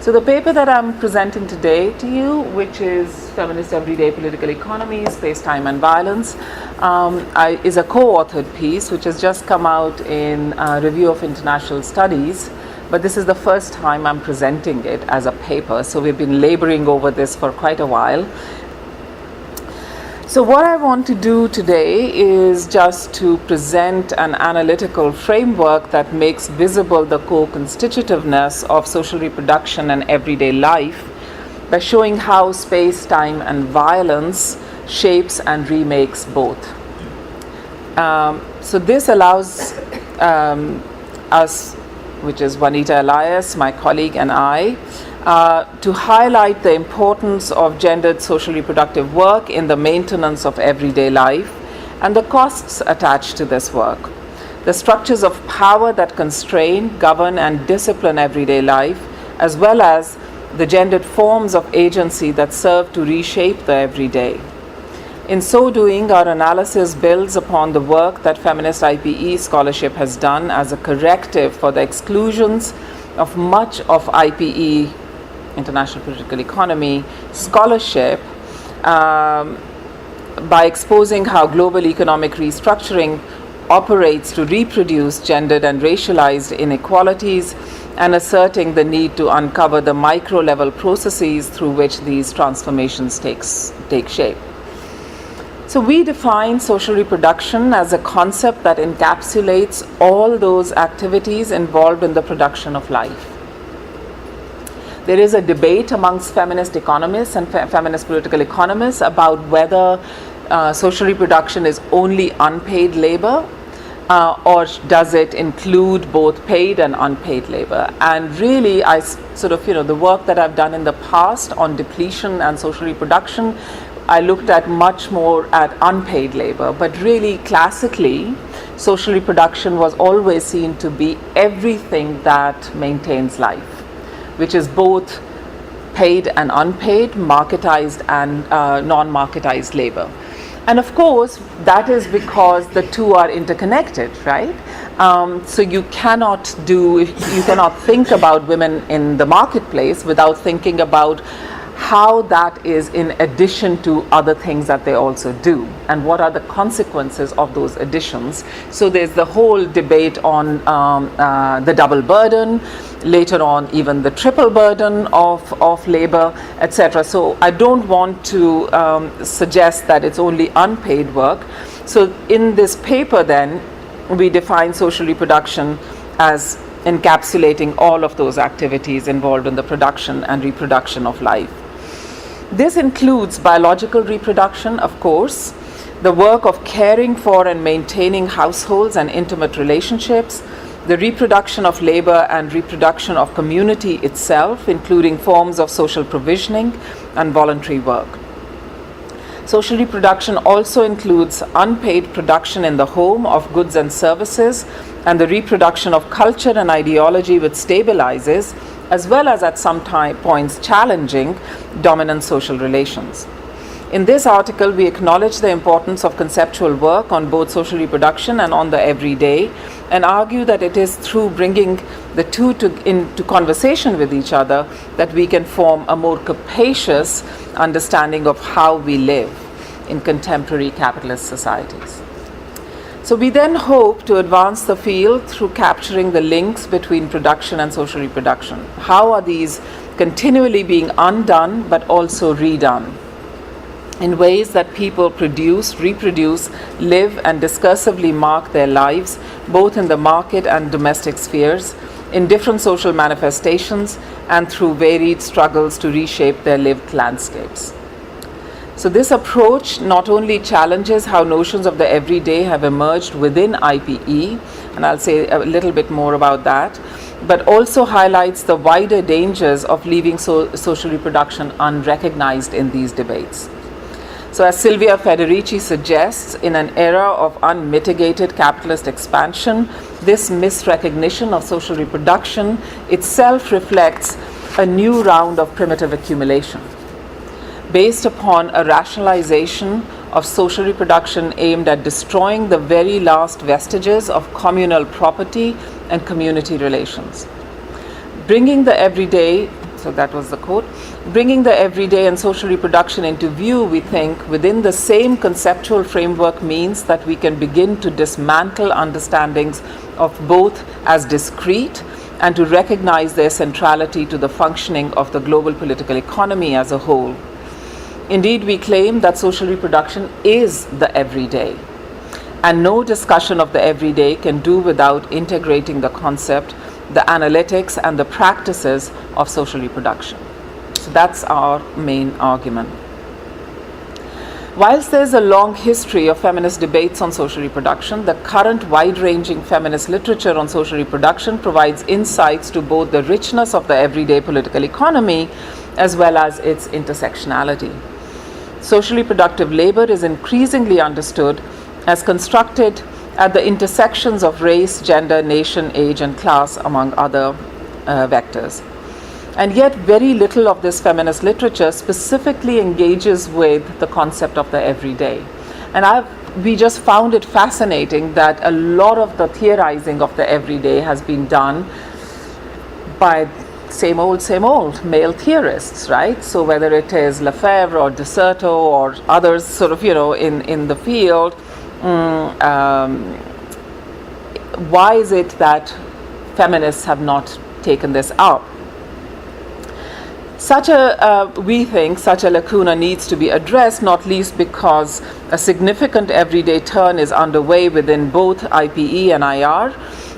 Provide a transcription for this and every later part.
So the paper that I'm presenting today to you, which is Feminist Everyday Political Economy, Space, Time and Violence, is a co-authored piece which has just come out in Review of International Studies, but this is the first time I'm presenting it as a paper, so we've been laboring over this for quite a while. So what I want to do today is just to present an analytical framework that makes visible the co-constitutiveness of social reproduction and everyday life by showing how space, time and violence shapes and remakes both. So this allows us, which is Juanita Elias, my colleague, and I, to highlight the importance of gendered social reproductive work in the maintenance of everyday life and the costs attached to this work, the structures of power that constrain, govern and discipline everyday life, as well as the gendered forms of agency that serve to reshape the everyday. In so doing, our analysis builds upon the work that feminist IPE scholarship has done as a corrective for the exclusions of much of IPE, International Political Economy, scholarship by exposing how global economic restructuring operates to reproduce gendered and racialized inequalities and asserting the need to uncover the micro-level processes through which these transformations take shape. So we define social reproduction as a concept that encapsulates all those activities involved in the production of life. There is a debate amongst feminist economists and feminist political economists about whether social reproduction is only unpaid labor or does it include both paid and unpaid labor. And really, I the work that I've done in the past on depletion and social reproduction, I looked at much more at unpaid labor, but really classically, social reproduction was always seen to be everything that maintains life, which is both paid and unpaid, marketized and non-marketized labor. And of course, that is because the two are interconnected, right? So you cannot think about women in the marketplace without thinking about how that is in addition to other things that they also do, and what are the consequences of those additions. So there's the whole debate on the double burden, later on even the triple burden of labor, etc. So I don't want to suggest that it's only unpaid work. So in this paper then, we define social reproduction as encapsulating all of those activities involved in the production and reproduction of life. This includes biological reproduction, of course, the work of caring for and maintaining households and intimate relationships, the reproduction of labor and reproduction of community itself, including forms of social provisioning and voluntary work. Social reproduction also includes unpaid production in the home of goods and services and the reproduction of culture and ideology which stabilizes, as well as at some points challenging dominant social relations. In this article, we acknowledge the importance of conceptual work on both social reproduction and on the everyday, and argue that it is through bringing the two into conversation with each other that we can form a more capacious understanding of how we live in contemporary capitalist societies. So we then hope to advance the field through capturing the links between production and social reproduction. How are these continually being undone but also redone in ways that people produce, reproduce, live and discursively mark their lives, both in the market and domestic spheres, in different social manifestations and through varied struggles to reshape their lived landscapes. So this approach not only challenges how notions of the everyday have emerged within IPE, and I'll say a little bit more about that, but also highlights the wider dangers of leaving social reproduction unrecognized in these debates. So as Silvia Federici suggests, in an era of unmitigated capitalist expansion, this misrecognition of social reproduction itself reflects a new round of primitive accumulation, based upon a rationalization of social reproduction aimed at destroying the very last vestiges of communal property and community relations. Bringing the everyday So that was the quote. Bringing the everyday and social reproduction into view, we think, within the same conceptual framework means that we can begin to dismantle understandings of both as discrete and to recognize their centrality to the functioning of the global political economy as a whole. Indeed, we claim that social reproduction is the everyday, and no discussion of the everyday can do without integrating the concept, the analytics, and the practices of social reproduction. So that's our main argument. Whilst there's a long history of feminist debates on social reproduction, the current wide-ranging feminist literature on social reproduction provides insights to both the richness of the everyday political economy as well as its intersectionality. Social reproductive labor is increasingly understood as constructed at the intersections of race, gender, nation, age, and class, among other vectors. And yet very little of this feminist literature specifically engages with the concept of the everyday. And we just found it fascinating that a lot of the theorizing of the everyday has been done by same old male theorists, right? So whether it is Lefebvre or De Certeau or others sort of, in the field, why is it that feminists have not taken this up? We think such a lacuna needs to be addressed, not least because a significant everyday turn is underway within both IPE and IR,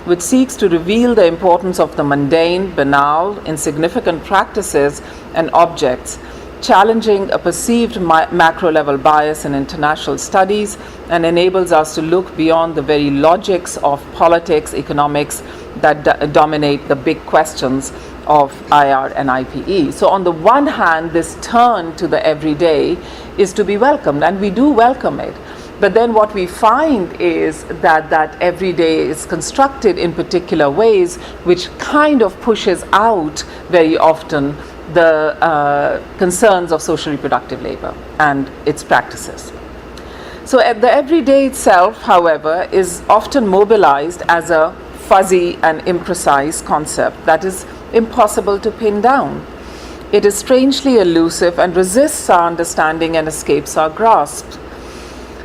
which seeks to reveal the importance of the mundane, banal, insignificant practices and objects, challenging a perceived macro-level bias in international studies, and enables us to look beyond the very logics of politics, economics that dominate the big questions of IR and IPE. So on the one hand, this turn to the everyday is to be welcomed, and we do welcome it. But then what we find is that everyday is constructed in particular ways which kind of pushes out very often the concerns of social reproductive labor and its practices. So the everyday itself, however, is often mobilized as a fuzzy and imprecise concept that is impossible to pin down. It is strangely elusive and resists our understanding and escapes our grasp.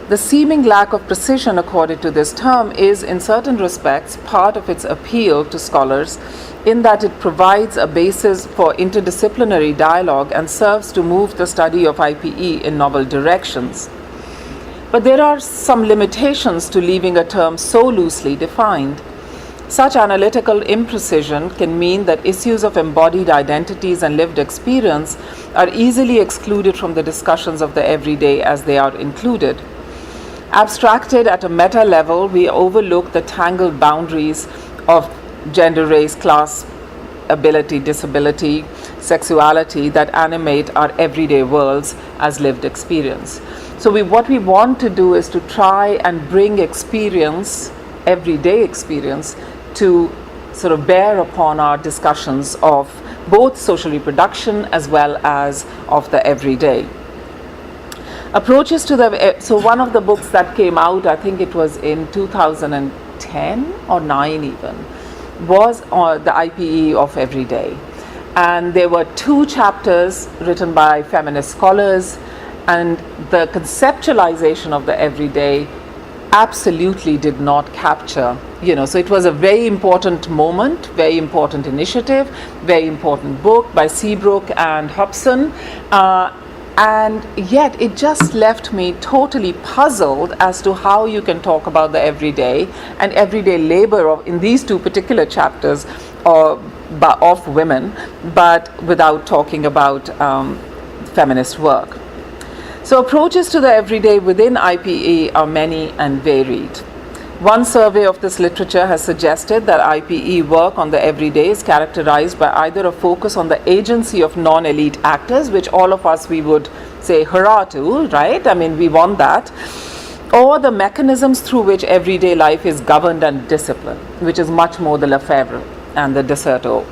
The seeming lack of precision accorded to this term is, in certain respects, part of its appeal to scholars, in that it provides a basis for interdisciplinary dialogue and serves to move the study of IPE in novel directions. But there are some limitations to leaving a term so loosely defined. Such analytical imprecision can mean that issues of embodied identities and lived experience are easily excluded from the discussions of the everyday as they are included. Abstracted at a meta level, we overlook the tangled boundaries of gender, race, class, ability, disability, sexuality that animate our everyday worlds as lived experience. So what we want to do is to try and bring experience, everyday experience, to sort of bear upon our discussions of both social reproduction as well as of the everyday. Approaches to so one of the books that came out, I think it was in 2010 or 9 even, was on the IPE of everyday. And there were 2 chapters written by feminist scholars, and the conceptualization of the everyday absolutely did not capture, so it was a very important moment, very important initiative, very important book by Seabrook and Hobson, and yet it just left me totally puzzled as to how you can talk about the everyday and everyday labor in these 2 particular chapters of women, but without talking about feminist work. So approaches to the everyday within IPE are many and varied. One survey of this literature has suggested that IPE work on the everyday is characterized by either a focus on the agency of non-elite actors, which all of us we would say hurrah to, right? I mean, we want that, or the mechanisms through which everyday life is governed and disciplined, which is much more the Lefebvre and the De Certeau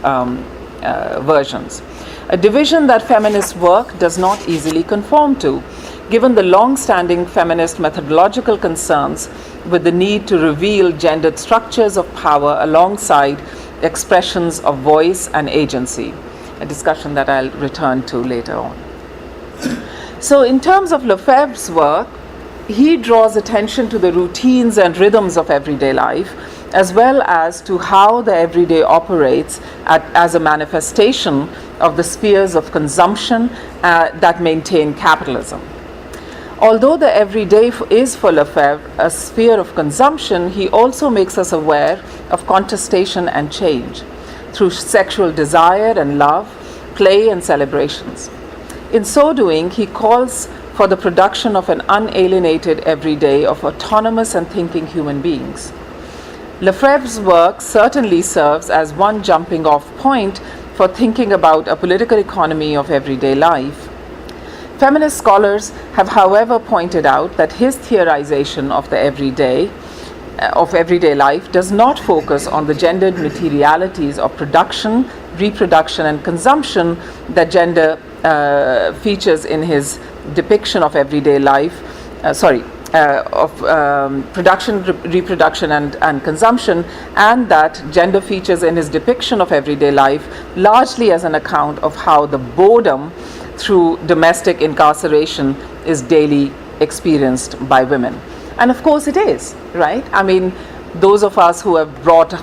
versions. A division that feminist work does not easily conform to, given the long-standing feminist methodological concerns with the need to reveal gendered structures of power alongside expressions of voice and agency. a discussion that I'll return to later on. So in terms of Lefebvre's work, he draws attention to the routines and rhythms of everyday life, as well as to how the everyday operates as a manifestation of the spheres of consumption that maintain capitalism. Although the everyday is for Lefebvre a sphere of consumption, he also makes us aware of contestation and change through sexual desire and love, play and celebrations. In so doing, he calls for the production of an unalienated everyday of autonomous and thinking human beings. Lefebvre's work certainly serves as one jumping off point for thinking about a political economy of everyday life. Feminist scholars have, however, pointed out that his theorization of the everyday life does not focus on the gendered materialities of production, reproduction, and consumption that gender features in his depiction of everyday life, production, reproduction, and consumption, and that gender features in his depiction of everyday life largely as an account of how the boredom through domestic incarceration is daily experienced by women. And of course it is, right? I mean, those of us who have brought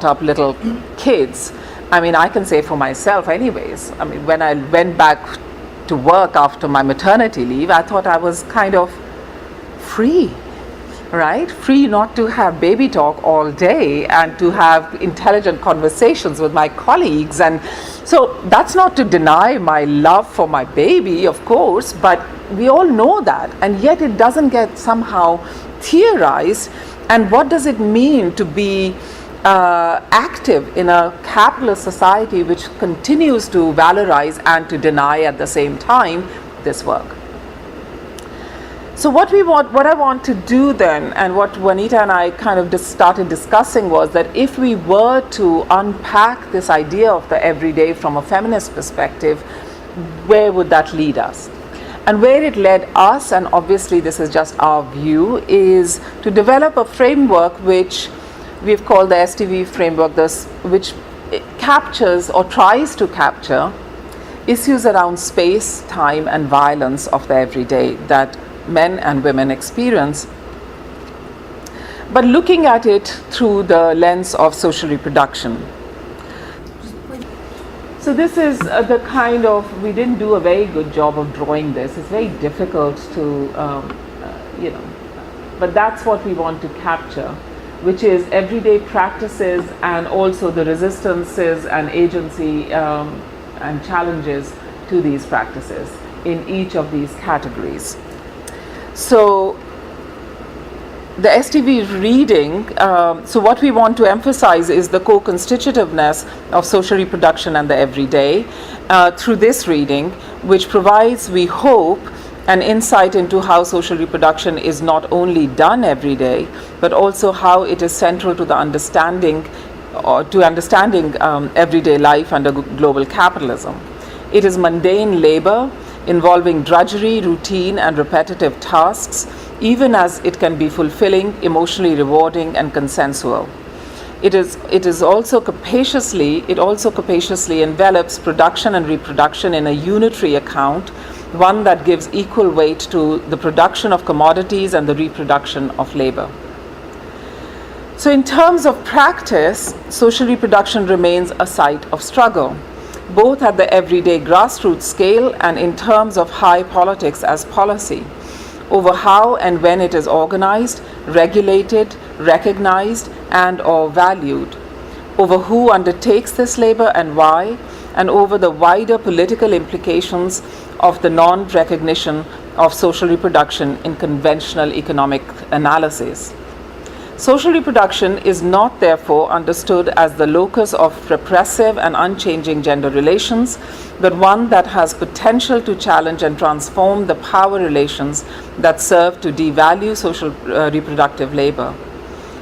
up little kids, I mean, I can say for myself anyways, I mean, when I went back to work after my maternity leave, I thought I was kind of free, right? Free not to have baby talk all day and to have intelligent conversations with my colleagues. And so that's not to deny my love for my baby, of course, but we all know that, and yet it doesn't get somehow theorized. And what does it mean to be active in a capitalist society which continues to valorize and to deny at the same time this work? So what I want to do then, and what Juanita and I kind of just started discussing, was that if we were to unpack this idea of the everyday from a feminist perspective, where would that lead us? And where it led us, and obviously this is just our view, is to develop a framework which we've called the STV framework, which captures or tries to capture issues around space, time, and violence of the everyday that men and women experience, but looking at it through the lens of social reproduction. So this is the kind of, we didn't do a very good job of drawing this. It's very difficult to, but that's what we want to capture, which is everyday practices and also the resistances and agency and challenges to these practices in each of these categories. So the STV reading, so what we want to emphasize is the co-constitutiveness of social reproduction and the everyday through this reading, which provides, we hope, an insight into how social reproduction is not only done every day, but also how it is central to the understanding everyday life under global capitalism. It is mundane labor involving drudgery, routine, and repetitive tasks, even as it can be fulfilling, emotionally rewarding, and consensual. It also capaciously envelops production and reproduction in a unitary account, one that gives equal weight to the production of commodities and the reproduction of labor. So in terms of practice, social reproduction remains a site of struggle, both at the everyday grassroots scale and in terms of high politics as policy, over how and when it is organized, regulated, recognized, and or valued, over who undertakes this labor and why, and over the wider political implications of the non-recognition of social reproduction in conventional economic analysis. Social reproduction is not, therefore, understood as the locus of repressive and unchanging gender relations, but one that has potential to challenge and transform the power relations that serve to devalue social reproductive labor.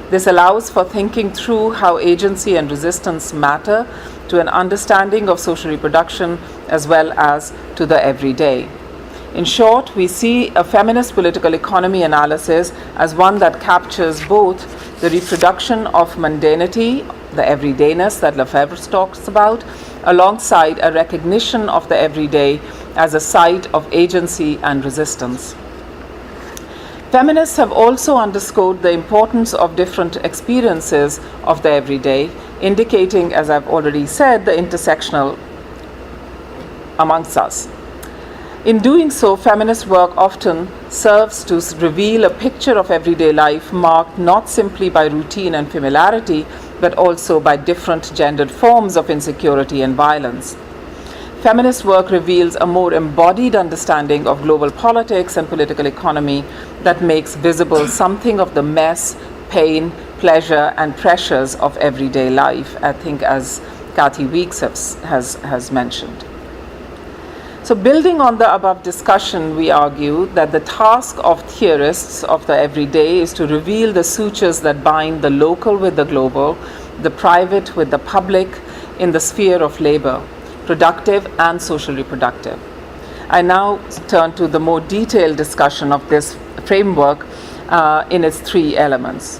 This allows for thinking through how agency and resistance matter to an understanding of social reproduction as well as to the everyday. In short, we see a feminist political economy analysis as one that captures both the reproduction of mundanity the everydayness that Lefebvre talks about, alongside a recognition of the everyday as a site of agency and resistance. Feminists have also underscored the importance of different experiences of the everyday, indicating, as I've already said, the intersectional amongst us. In doing so, feminist work often serves to reveal a picture of everyday life marked not simply by routine and familiarity, but also by different gendered forms of insecurity and violence. Feminist work reveals a more embodied understanding of global politics and political economy that makes visible something of the mess, pain, pleasure, and pressures of everyday life, I think, as Kathy Weeks has mentioned. So, building on the above discussion, we argue that the task of theorists of the everyday is to reveal the sutures that bind the local with the global, the private with the public in the sphere of labor, productive and social reproductive. I now turn to the more detailed discussion of this framework in its three elements.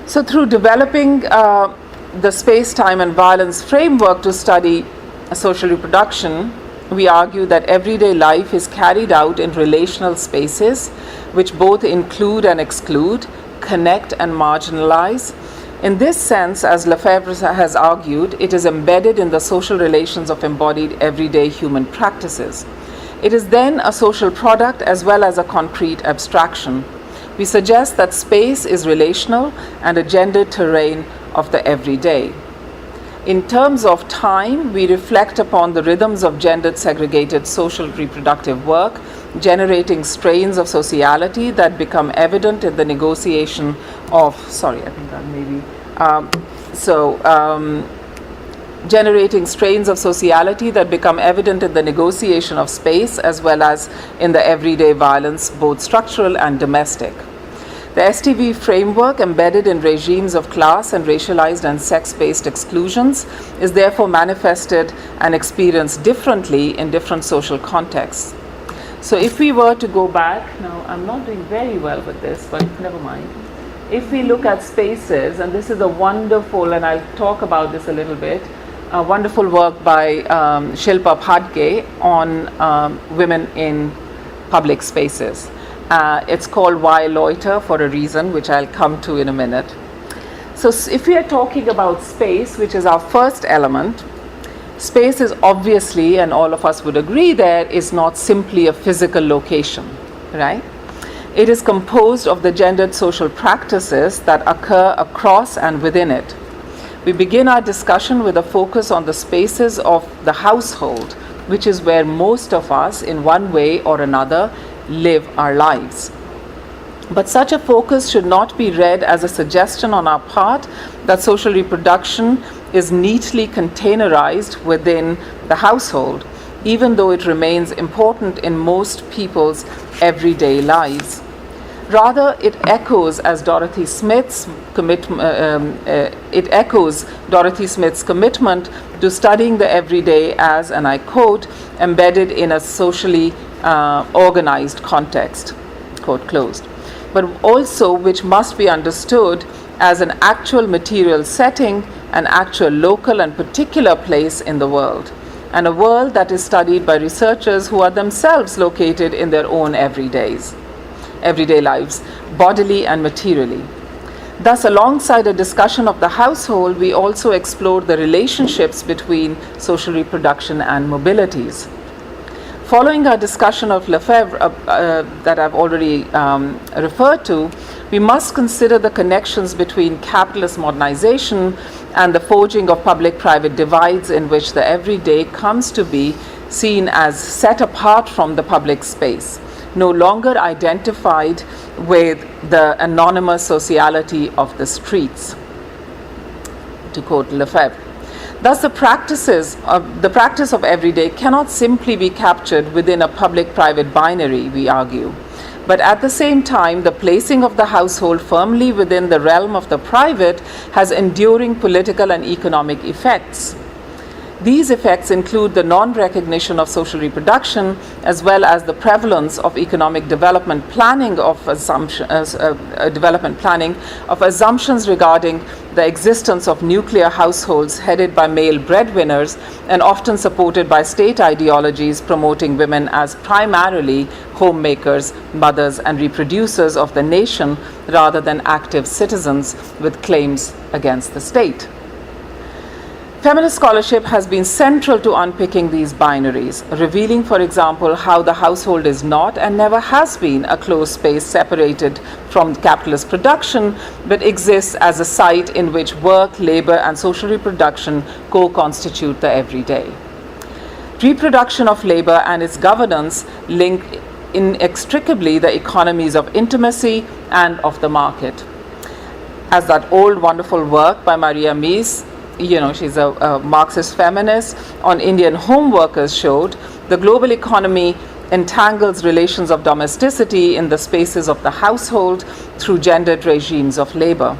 So, through developing the space, time, and violence framework to study social reproduction, we argue that everyday life is carried out in relational spaces which both include and exclude, connect and marginalize. In this sense, as Lefebvre has argued, it is embedded in the social relations of embodied everyday human practices. It is then a social product as well as a concrete abstraction. We suggest that space is relational and a gendered terrain of the everyday. In terms of time, we reflect upon the rhythms of gendered segregated social reproductive work, generating strains of sociality that become evident in the negotiation of, generating strains of sociality that become evident in the negotiation of space as well as in the everyday violence, both structural and domestic. The STV framework, embedded in regimes of class and racialized and sex-based exclusions, is therefore manifested and experienced differently in different social contexts. So if we were to go back, now I'm not doing very well with this, but never mind. If we look at spaces, and this is a wonderful, and I'll talk about this a little bit, a wonderful work by Shilpa Phadke on women in public spaces. It's called Why Loiter, for a reason, which I'll come to in a minute. So if we are talking about space, which is our first element, space is obviously, and all of us would agree there, is not simply a physical location, right? It is composed of the gendered social practices that occur across and within it. We begin our discussion with a focus on the spaces of the household, which is where most of us, in one way or another, live our lives. But such a focus should not be read as a suggestion on our part that social reproduction is neatly containerized within the household, even though it remains important in most people's everyday lives. Rather, it echoes Dorothy Smith's commitment to studying the everyday as, and I quote, embedded in a socially organized context, quote closed, but also which must be understood as an actual material setting, an actual local and particular place in the world, and a world that is studied by researchers who are themselves located in their own everyday lives, bodily and materially. Thus, alongside a discussion of the household, we also explored the relationships between social reproduction and mobilities. Following our discussion of Lefebvre that I've already referred to, we must consider the connections between capitalist modernization and the forging of public-private divides in which the everyday comes to be seen as set apart from the public space, no longer identified with the anonymous sociality of the streets, to quote Lefebvre. Thus, the practice of everyday cannot simply be captured within a public-private binary, we argue. But at the same time, the placing of the household firmly within the realm of the private has enduring political and economic effects. These effects include the non-recognition of social reproduction, as well as the prevalence of economic development planning of assumptions regarding the existence of nuclear households headed by male breadwinners and often supported by state ideologies promoting women as primarily homemakers, mothers, and reproducers of the nation rather than active citizens with claims against the state. Feminist scholarship has been central to unpicking these binaries, revealing, for example, how the household is not and never has been a closed space separated from capitalist production, but exists as a site in which work, labor, and social reproduction co-constitute the everyday. Reproduction of labor and its governance link inextricably the economies of intimacy and of the market. As that old wonderful work by Maria Mies, she's a Marxist feminist, on Indian home workers showed, the global economy entangles relations of domesticity in the spaces of the household through gendered regimes of labor.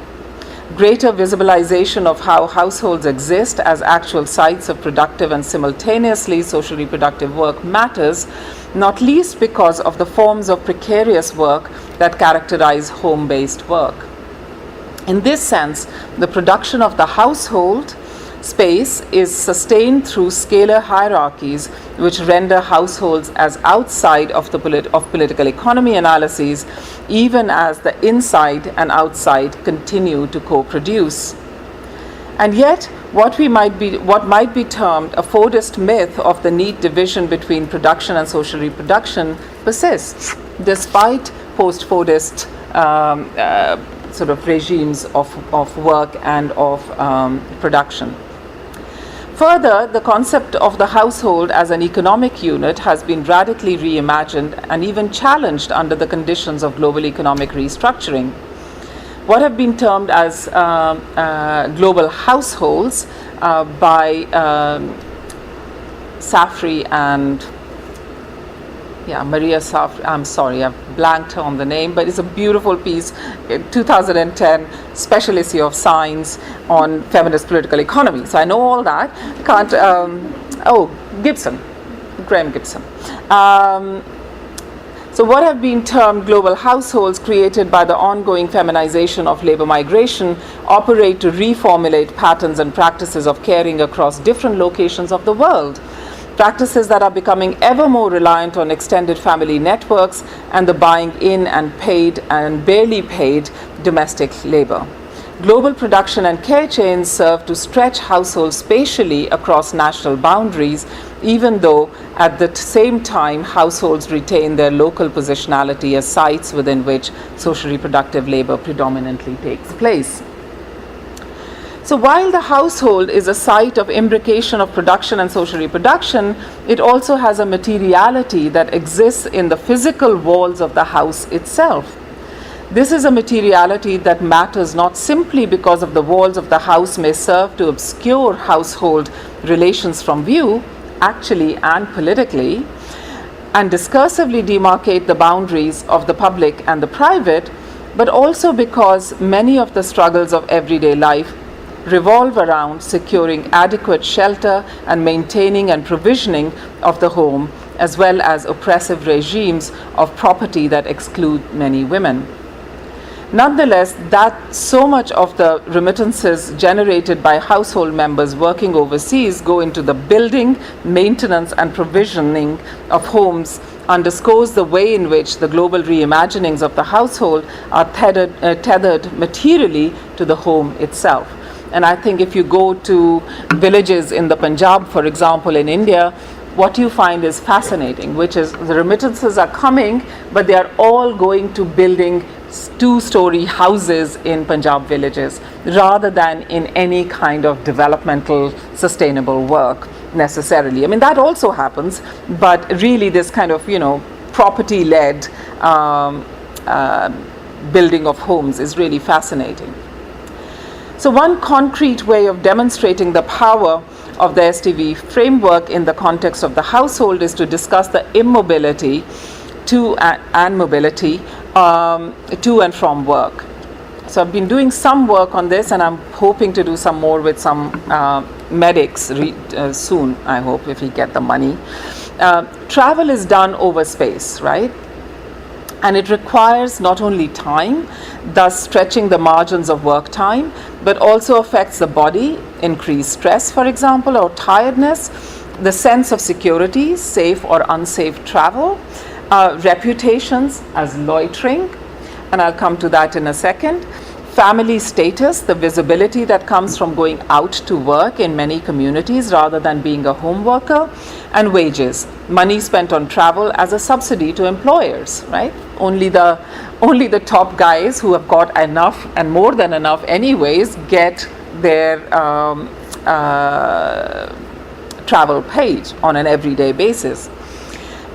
Greater visibilization of how households exist as actual sites of productive and simultaneously social reproductive work matters, not least because of the forms of precarious work that characterize home-based work. In this sense, the production of the household space is sustained through scalar hierarchies which render households as outside of the political economy analyses, even as the inside and outside continue to co-produce. And yet, what might be termed a Fordist myth of the neat division between production and social reproduction persists, despite post-Fordist sort of regimes of work and of production. Further, the concept of the household as an economic unit has been radically reimagined and even challenged under the conditions of global economic restructuring. What have been termed as global households by Safri and Maria Safri, I'm sorry, I've blanked on the name, but it's a beautiful piece, 2010 special issue of Science on feminist political economy. So I know all that. Graham Gibson. So what have been termed global households created by the ongoing feminization of labor migration operate to reformulate patterns and practices of caring across different locations of the world. Practices that are becoming ever more reliant on extended family networks and the buying in and paid and barely paid domestic labor. Global production and care chains serve to stretch households spatially across national boundaries, even though at the same time households retain their local positionality as sites within which social reproductive labor predominantly takes place. So while the household is a site of imbrication of production and social reproduction, it also has a materiality that exists in the physical walls of the house itself. This is a materiality that matters not simply because of the walls of the house may serve to obscure household relations from view, actually and politically, and discursively demarcate the boundaries of the public and the private, but also because many of the struggles of everyday life revolve around securing adequate shelter and maintaining and provisioning of the home, as well as oppressive regimes of property that exclude many women. Nonetheless, that so much of the remittances generated by household members working overseas go into the building, maintenance, and provisioning of homes underscores the way in which the global reimaginings of the household are tethered materially to the home itself. And I think if you go to villages in the Punjab, for example, in India, what you find is fascinating, which is the remittances are coming, but they are all going to building two-story houses in Punjab villages, rather than in any kind of developmental, sustainable work necessarily. I mean, that also happens, but really this kind of, property-led building of homes is really fascinating. So one concrete way of demonstrating the power of the STV framework in the context of the household is to discuss the immobility and mobility to and from work. So I've been doing some work on this, and I'm hoping to do some more with some medics soon, I hope, if we get the money. Travel is done over space, right? And it requires not only time, thus stretching the margins of work time, but also affects the body, increased stress, for example, or tiredness, the sense of security, safe or unsafe travel, reputations as loitering, and I'll come to that in a second. Family status, the visibility that comes from going out to work in many communities rather than being a home worker, and wages, money spent on travel as a subsidy to employers, right? Only the top guys who have got enough and more than enough anyways get their travel paid on an everyday basis.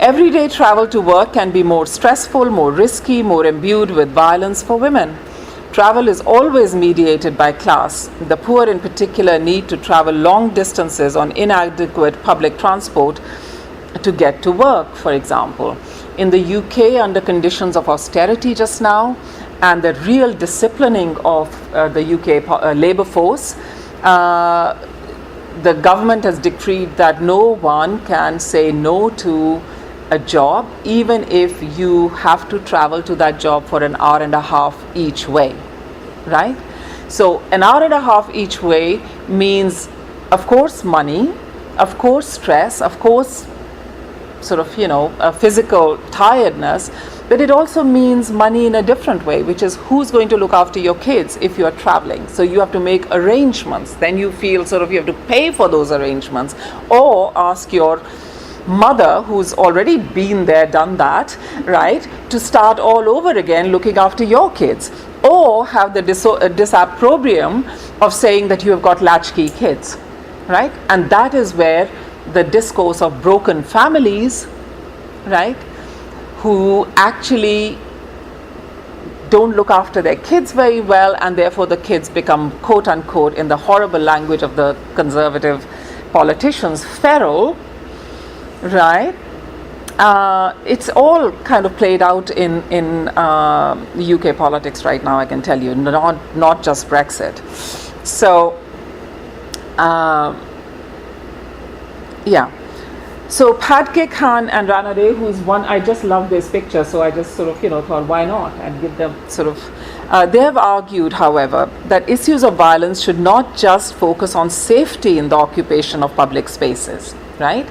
Everyday travel to work can be more stressful, more risky, more imbued with violence for women. Travel is always mediated by class. The poor in particular need to travel long distances on inadequate public transport to get to work, for example. In the UK, under conditions of austerity just now, and the real disciplining of the UK labour force, the government has decreed that no one can say no to a job, even if you have to travel to that job for an hour and a half each way, right? So an hour and a half each way means, of course, money, of course, stress, of course, sort of, a physical tiredness, but it also means money in a different way, which is who's going to look after your kids if you are traveling. So you have to make arrangements. Then you feel sort of you have to pay for those arrangements, or ask your mother, who's already been there, done that, right, to start all over again looking after your kids, or have the disapprobrium of saying that you have got latchkey kids, right? And that is where the discourse of broken families, right, who actually don't look after their kids very well, and therefore the kids become, quote unquote, in the horrible language of the conservative politicians, feral, right? It's all kind of played out in UK politics right now, I can tell you, not just Brexit. So, yeah. So Padke Khan and Rana Ray, who's one, I just love this picture, so I just sort of, thought, why not? And give them sort of, they have argued, however, that issues of violence should not just focus on safety in the occupation of public spaces, right?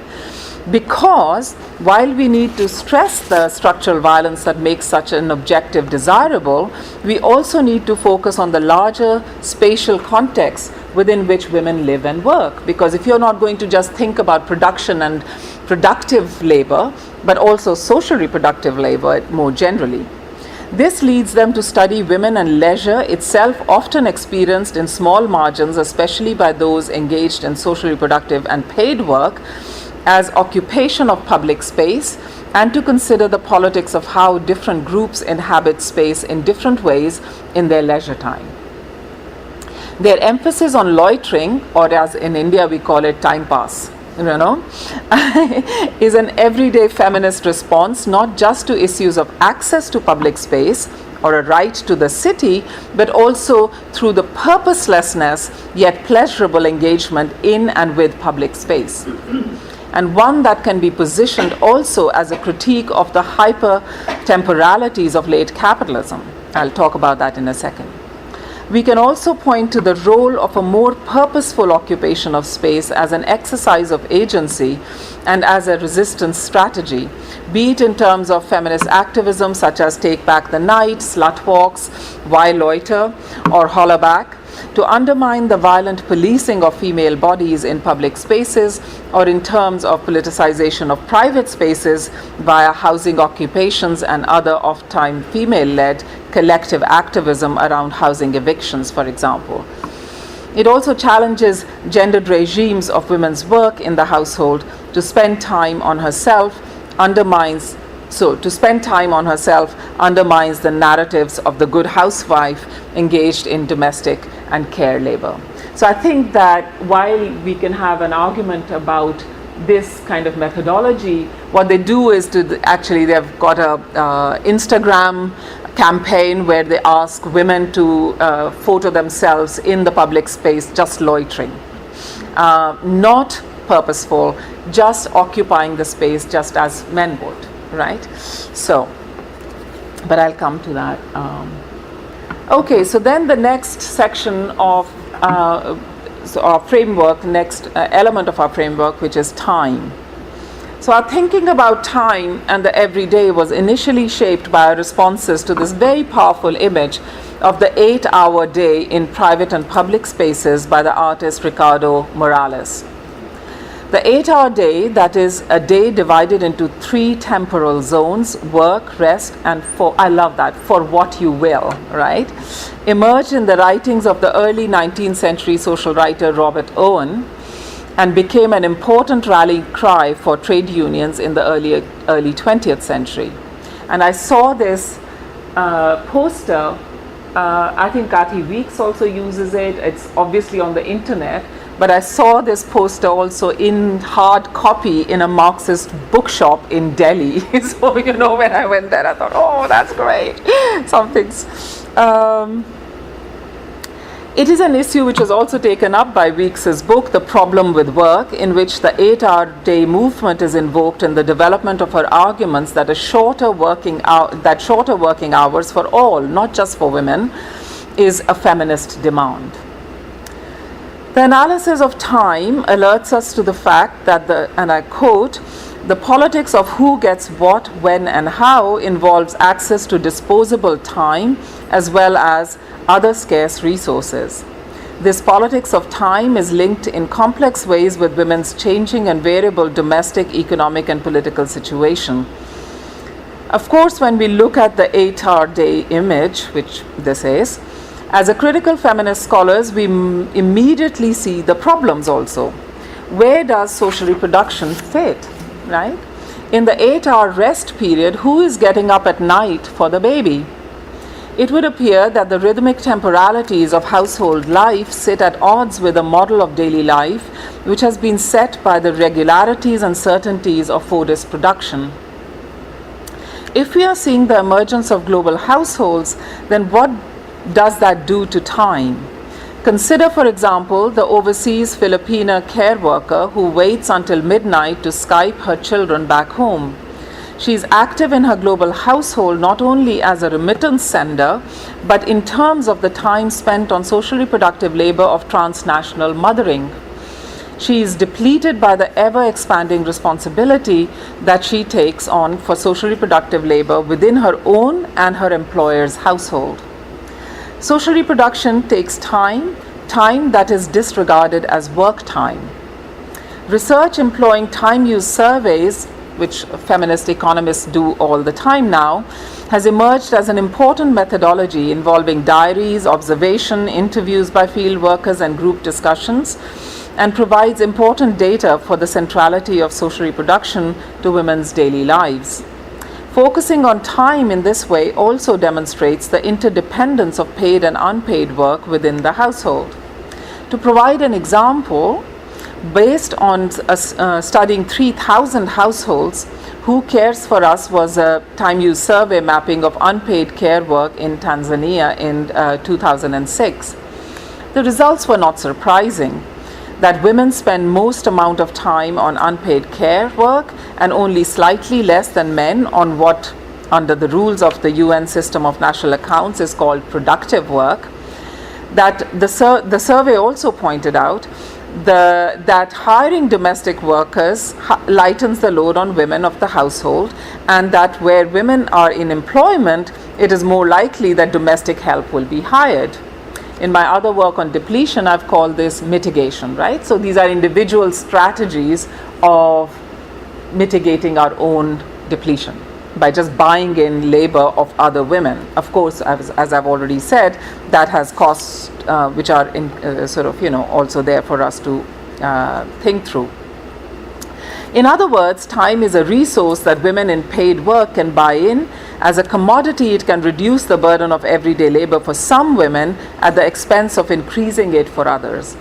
Because while we need to stress the structural violence that makes such an objective desirable, we also need to focus on the larger spatial context within which women live and work. Because if you're not going to just think about production and productive labor, but also social reproductive labor more generally. This leads them to study women and leisure itself, often experienced in small margins, especially by those engaged in social reproductive and paid work, as occupation of public space, and to consider the politics of how different groups inhabit space in different ways in their leisure time. Their emphasis on loitering, or as in India we call it time pass, is an everyday feminist response not just to issues of access to public space or a right to the city, but also through the purposelessness yet pleasurable engagement in and with public space. And one that can be positioned also as a critique of the hyper-temporalities of late capitalism. I'll talk about that in a second. We can also point to the role of a more purposeful occupation of space as an exercise of agency and as a resistance strategy, be it in terms of feminist activism such as Take Back the Night, Slut Walks, Why Loiter, or Hollaback, to undermine the violent policing of female bodies in public spaces, or in terms of politicization of private spaces via housing occupations and other oft-time female-led collective activism around housing evictions, for example. It also challenges gendered regimes of women's work in the household. To spend time on herself undermines the narratives of the good housewife engaged in domestic and care labor. So I think that while we can have an argument about this kind of methodology, what they do is they've got a Instagram campaign where they ask women to photo themselves in the public space just loitering. Not purposeful, just occupying the space just as men would, right? So, but I'll come to that. Okay, so then the next section of our framework, next element of our framework, which is time. So our thinking about time and the everyday was initially shaped by our responses to this very powerful image of the 8-hour day in private and public spaces by the artist Ricardo Morales. The 8-hour day, that is a day divided into 3 temporal zones, work, rest, and I love that, for what you will, right? Emerged in the writings of the early 19th century social writer Robert Owen and became an important rallying cry for trade unions in the early 20th century. And I saw this poster, I think Kathy Weeks also uses it, it's obviously on the internet, but I saw this poster also in hard copy in a Marxist bookshop in Delhi. So, when I went there, I thought, oh, that's great. It is an issue which was also taken up by Weeks's book, The Problem with Work, in which the 8-hour day movement is invoked in the development of her arguments that shorter working hours for all, not just for women, is a feminist demand. The analysis of time alerts us to the fact that and I quote, the politics of who gets what, when, and how involves access to disposable time as well as other scarce resources. This politics of time is linked in complex ways with women's changing and variable domestic, economic, and political situation. Of course, when we look at the 8-hour day image, which this is, as a critical feminist scholars, we immediately see the problems also. Where does social reproduction fit, right? In the 8-hour rest period, who is getting up at night for the baby? It would appear that the rhythmic temporalities of household life sit at odds with a model of daily life which has been set by the regularities and certainties of Fordist production. If we are seeing the emergence of global households, then what does that do to time? Consider, for example, the overseas Filipina care worker who waits until midnight to Skype her children back home. She is active in her global household not only as a remittance sender, but in terms of the time spent on social reproductive labor of transnational mothering. She is depleted by the ever-expanding responsibility that she takes on for social reproductive labor within her own and her employer's household. Social reproduction takes time that is disregarded as work time. Research employing time use surveys, which feminist economists do all the time now, has emerged as an important methodology involving diaries, observation, interviews by field workers, and group discussions, and provides important data for the centrality of social reproduction to women's daily lives. Focusing on time in this way also demonstrates the interdependence of paid and unpaid work within the household. To provide an example, based on studying 3,000 households, Who Cares for Us was a time use survey mapping of unpaid care work in Tanzania in 2006. The results were not surprising, that women spend most amount of time on unpaid care work and only slightly less than men on what, under the rules of the UN system of national accounts, is called productive work. That the survey also pointed out that hiring domestic workers lightens the load on women of the household, and that where women are in employment, it is more likely that domestic help will be hired. In my other work on depletion, I've called this mitigation, right? So these are individual strategies of mitigating our own depletion by just buying in labor of other women. Of course, as I've already said, that has costs which are also there for us to think through. In other words, time is a resource that women in paid work can buy in. As a commodity, it can reduce the burden of everyday labor for some women at the expense of increasing it for others.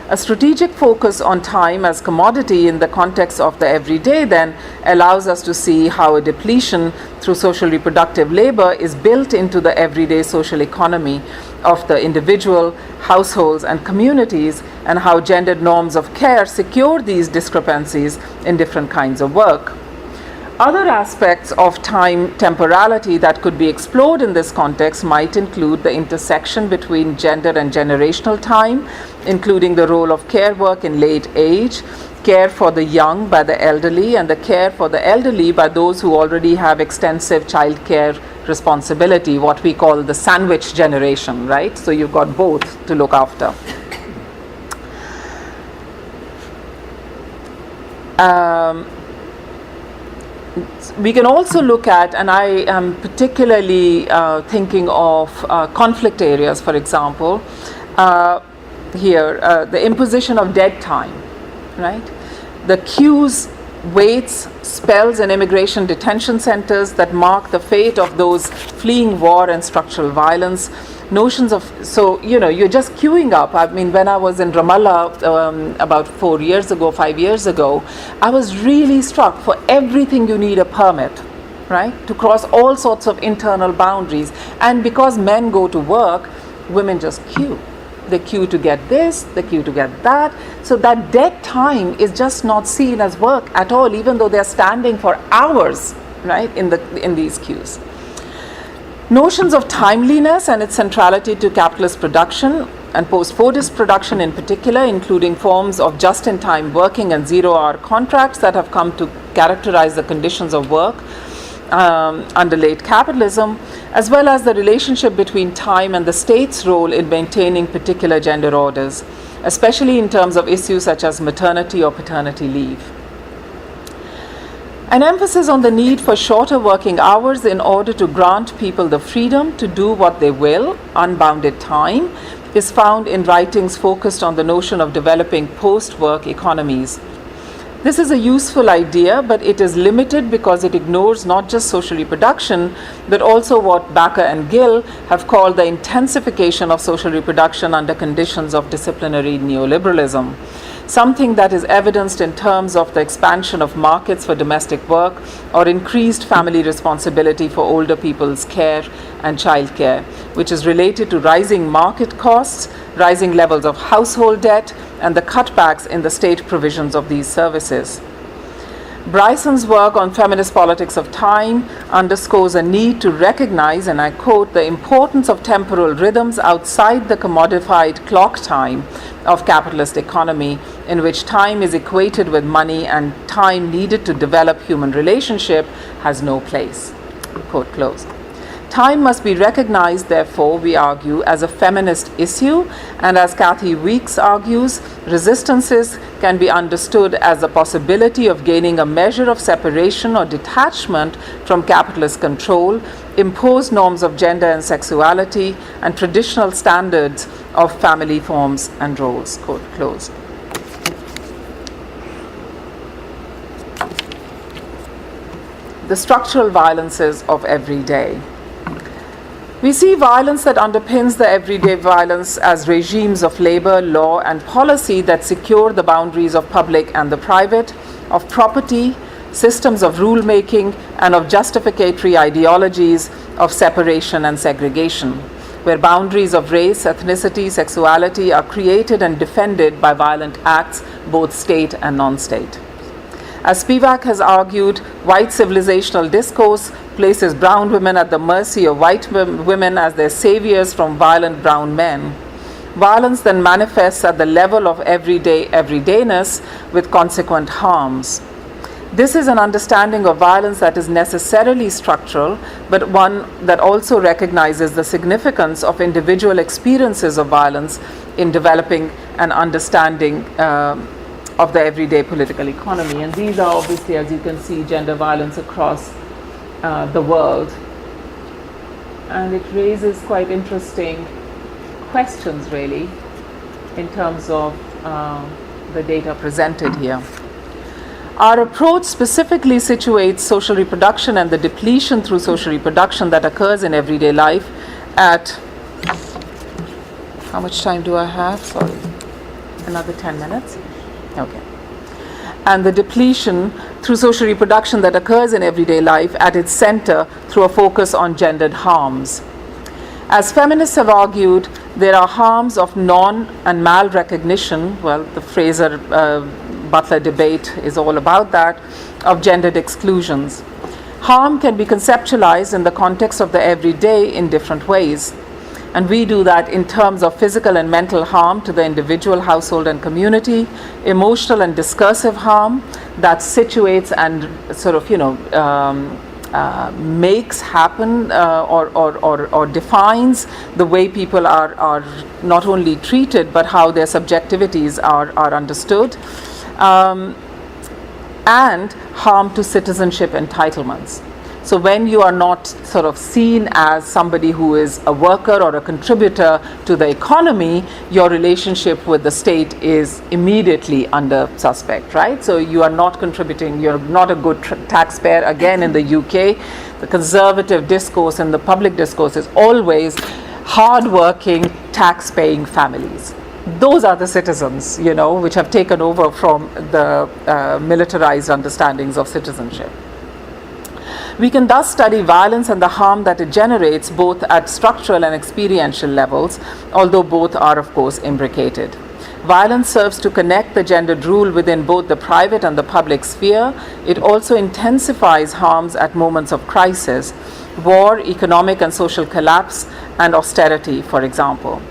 A strategic focus on time as commodity in the context of the everyday then allows us to see how a depletion through social reproductive labor is built into the everyday social economy of the individual, households, and communities, and how gendered norms of care secure these discrepancies in different kinds of work. Other aspects of time temporality that could be explored in this context might include the intersection between gender and generational time, including the role of care work in late age, care for the young by the elderly, and the care for the elderly by those who already have extensive child care responsibility, what we call the sandwich generation, right? So you've got both to look after. We can also look at, and I am particularly thinking of conflict areas, for example, here, the imposition of dead time, right? The queues, waits, spells in immigration detention centers that mark the fate of those fleeing war and structural violence. Notions of, so, you're just queuing up. I mean, when I was in Ramallah about 5 years ago, I was really struck. For everything you need a permit, right? To cross all sorts of internal boundaries. And because men go to work, women just queue. They queue to get this, they queue to get that. So that dead time is just not seen as work at all, even though they're standing for hours, right, in these queues. Notions of timeliness and its centrality to capitalist production and post-Fordist production in particular, including forms of just-in-time working and zero-hour contracts that have come to characterize the conditions of work under late capitalism, as well as the relationship between time and the state's role in maintaining particular gender orders, especially in terms of issues such as maternity or paternity leave. An emphasis on the need for shorter working hours in order to grant people the freedom to do what they will, unbounded time, is found in writings focused on the notion of developing post-work economies. This is a useful idea, but it is limited because it ignores not just social reproduction, but also what Baker and Gill have called the intensification of social reproduction under conditions of disciplinary neoliberalism. Something that is evidenced in terms of the expansion of markets for domestic work or increased family responsibility for older people's care and childcare, which is related to rising market costs, rising levels of household debt, and the cutbacks in the state provisions of these services. Bryson's work on feminist politics of time underscores a need to recognize, and I quote, the importance of temporal rhythms outside the commodified clock time of capitalist economy, in which time is equated with money and time needed to develop human relationship has no place. Quote close. Time must be recognized, therefore, we argue, as a feminist issue, and as Kathy Weeks argues, resistances can be understood as the possibility of gaining a measure of separation or detachment from capitalist control, imposed norms of gender and sexuality, and traditional standards of family forms and roles. Quote close. The structural violences of every day. We see violence that underpins the everyday violence as regimes of labor, law, and policy that secure the boundaries of public and the private, of property, systems of rulemaking, and of justificatory ideologies of separation and segregation, where boundaries of race, ethnicity, sexuality are created and defended by violent acts, both state and non-state. As Spivak has argued, white civilizational discourse places brown women at the mercy of white women as their saviors from violent brown men. Violence then manifests at the level of everydayness with consequent harms. This is an understanding of violence that is necessarily structural, but one that also recognizes the significance of individual experiences of violence in developing an understanding of the everyday political economy. And these are obviously, as you can see, gender violence across the world. And it raises quite interesting questions, really, in terms of the data presented here. Our approach specifically situates social reproduction and the depletion through social reproduction that occurs in everyday life at, how much time do I have? Sorry. Another 10 minutes? Okay. And the depletion through social reproduction that occurs in everyday life at its center through a focus on gendered harms. As feminists have argued, there are harms of non and mal recognition, well, the Fraser-Butler debate is all about that, of gendered exclusions. Harm can be conceptualized in the context of the everyday in different ways. And we do that in terms of physical and mental harm to the individual, household, and community, emotional and discursive harm that situates and sort of, makes happen or defines the way people are not only treated, but how their subjectivities are understood, and harm to citizenship entitlements. So when you are not sort of seen as somebody who is a worker or a contributor to the economy, your relationship with the state is immediately under suspect, right? So you are not contributing, you're not a good taxpayer. Again, in the UK, the conservative discourse and the public discourse is always hard-working, tax-paying families. Those are the citizens, which have taken over from the militarized understandings of citizenship. We can thus study violence and the harm that it generates both at structural and experiential levels, although both are, of course, imbricated. Violence serves to connect the gendered rule within both the private and the public sphere. It also intensifies harms at moments of crisis, war, economic and social collapse, and austerity, for example.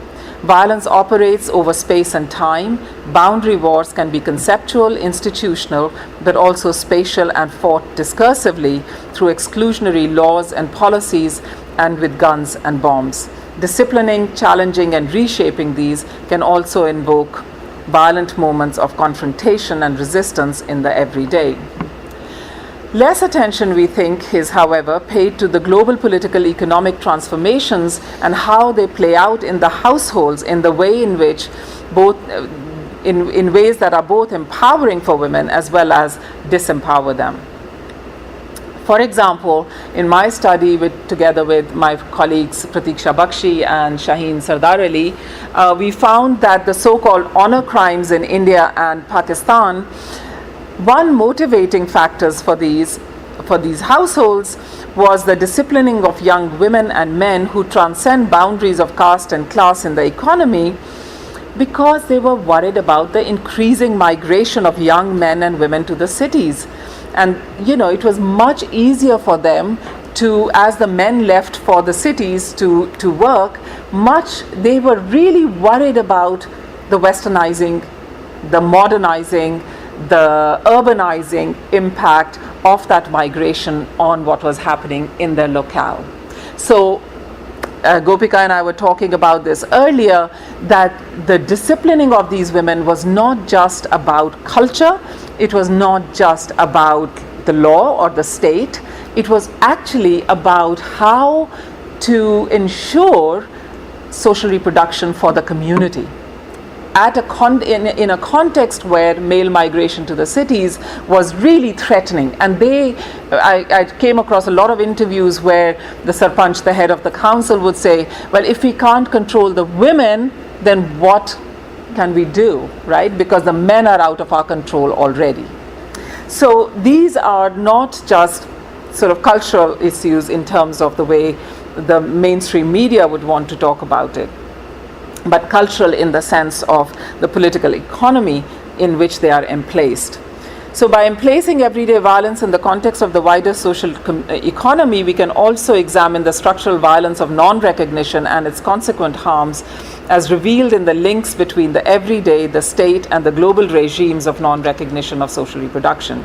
Violence operates over space and time. Boundary wars can be conceptual, institutional, but also spatial and fought discursively through exclusionary laws and policies and with guns and bombs. Disciplining, challenging, and reshaping these can also invoke violent moments of confrontation and resistance in the everyday. Less attention, we think, is, however, paid to the global political economic transformations and how they play out in the households in the way in which both, in ways that are both empowering for women as well as disempower them. For example, in my study together with my colleagues Pratiksha Bakshi and Shaheen Sardar Ali, we found that the so-called honor crimes in India and Pakistan, one motivating factors for these households was the disciplining of young women and men who transcend boundaries of caste and class in the economy, because they were worried about the increasing migration of young men and women to the cities. And it was much easier for them to, as the men left for the cities to work, they were really worried about the westernizing, the modernizing, the urbanizing impact of that migration on what was happening in their locale. So Gopika and I were talking about this earlier, that the disciplining of these women was not just about culture, it was not just about the law or the state, it was actually about how to ensure social reproduction for the community. In a context where male migration to the cities was really threatening. And I came across a lot of interviews where the Sarpanch, the head of the council, would say, well, if we can't control the women, then what can we do, right? Because the men are out of our control already. So these are not just sort of cultural issues in terms of the way the mainstream media would want to talk about it, but cultural in the sense of the political economy in which they are emplaced. So by emplacing everyday violence in the context of the wider social economy, we can also examine the structural violence of non-recognition and its consequent harms as revealed in the links between the everyday, the state, and the global regimes of non-recognition of social reproduction.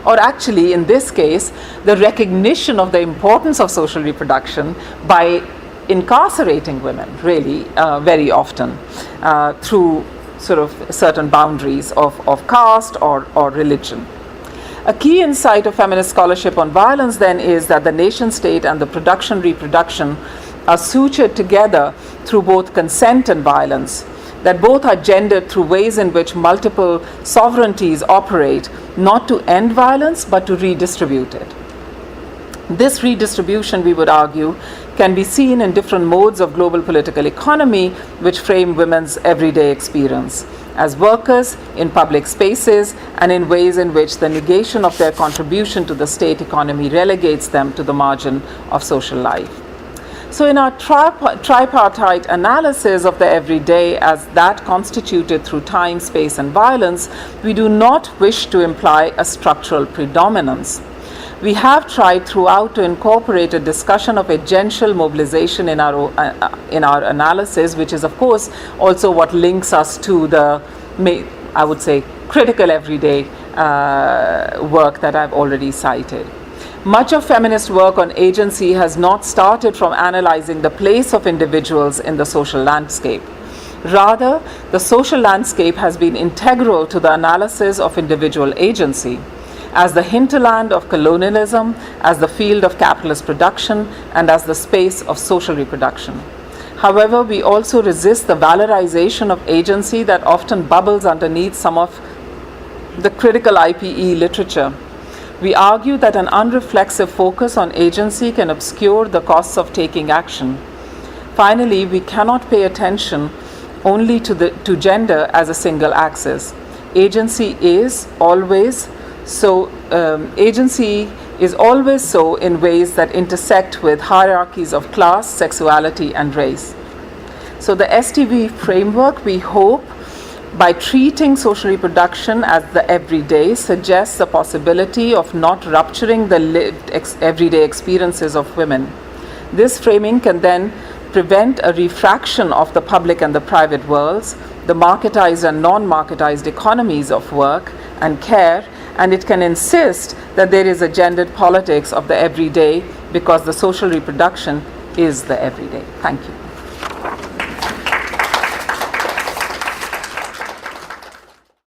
Or actually, in this case, the recognition of the importance of social reproduction by incarcerating women, really, very often, through sort of certain boundaries of caste or religion. A key insight of feminist scholarship on violence then is that the nation state and the reproduction are sutured together through both consent and violence, that both are gendered through ways in which multiple sovereignties operate, not to end violence, but to redistribute it. This redistribution, we would argue, can be seen in different modes of global political economy which frame women's everyday experience. as workers in public spaces and in ways in which the negation of their contribution to the state economy relegates them to the margin of social life. So in our tripartite analysis of the everyday as that constituted through time, space, and violence, we do not wish to imply a structural predominance. We have tried throughout to incorporate a discussion of agential mobilization in our analysis, which is, of course, also what links us to the, I would say, critical everyday work that I've already cited. Much of feminist work on agency has not started from analyzing the place of individuals in the social landscape. Rather, the social landscape has been integral to the analysis of individual agency, as the hinterland of colonialism, as the field of capitalist production, and as the space of social reproduction. However, we also resist the valorization of agency that often bubbles underneath some of the critical IPE literature. We argue that an unreflexive focus on agency can obscure the costs of taking action. Finally, we cannot pay attention only to gender as a single axis. Agency is always so in ways that intersect with hierarchies of class, sexuality, and race. So the STV framework, we hope, by treating social reproduction as the everyday, suggests the possibility of not rupturing the lived everyday experiences of women. This framing can then prevent a refraction of the public and the private worlds, the marketized and non-marketized economies of work and care, and it can insist that there is a gendered politics of the everyday because the social reproduction is the everyday. Thank you.